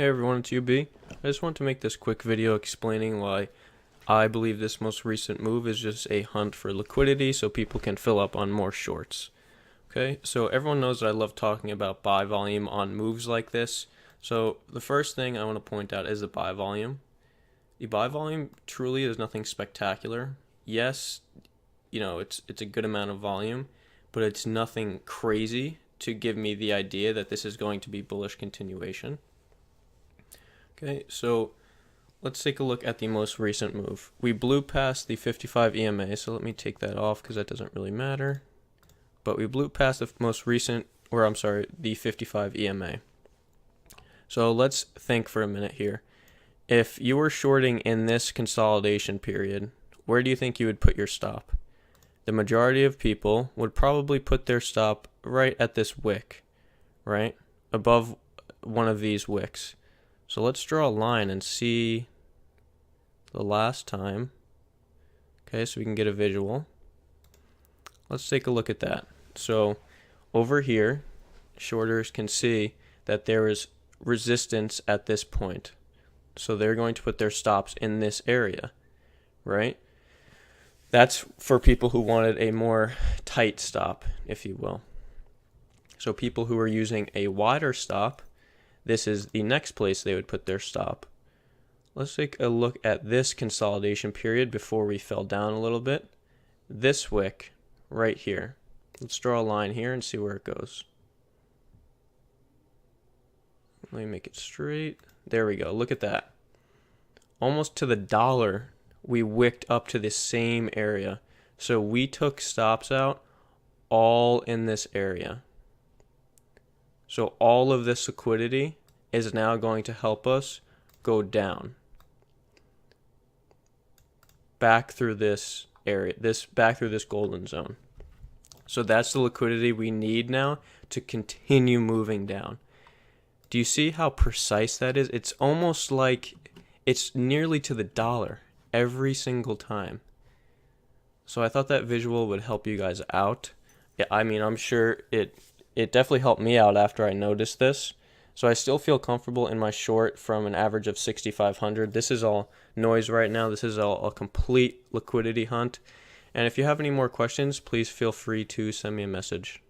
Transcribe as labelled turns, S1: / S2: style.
S1: Hey everyone, it's UB. I just want to make this quick video explaining why I believe this most recent move is just a hunt for liquidity so people can fill up on more shorts. Okay, so everyone knows that I love talking about buy volume on moves like this. So the first thing I want to point out is the buy volume. The buy volume truly is nothing spectacular. Yes, it's a good amount of volume, but it's nothing crazy to give me the idea that this is going to be bullish continuation. Okay, so let's take a look at the most recent move. We blew past the 55 EMA, so let me take that off because that doesn't really matter. But we blew past the the 55 EMA. So let's think for a minute here. If you were shorting in this consolidation period, where do you think you would put your stop? The majority of people would probably put their stop right at this wick, right? Above one of these wicks. So let's draw a line and see the last time. Okay, so we can get a visual. Let's take a look at that. So over here, shorters can see that there is resistance at this point. So they're going to put their stops in this area, right? That's for people who wanted a more tight stop, if you will. So people who are using a wider stop, this is the next place they would put their stop. Let's take a look at this consolidation period before we fell down a little bit. This wick right here. Let's draw a line here and see where it goes. Let me make it straight. There we go. Look at that. Almost to the dollar, we wicked up to the same area. So we took stops out all in this area. So all of this liquidity is now going to help us go down. Back through this area, back through this golden zone. So that's the liquidity we need now to continue moving down. Do you see how precise that is? It's almost like it's nearly to the dollar every single time. So I thought that visual would help you guys out. I mean, I'm sure it definitely helped me out after I noticed this. So I still feel comfortable in my short from an average of 6,500. This is all noise right now. This is all a complete liquidity hunt. And if you have any more questions, please feel free to send me a message.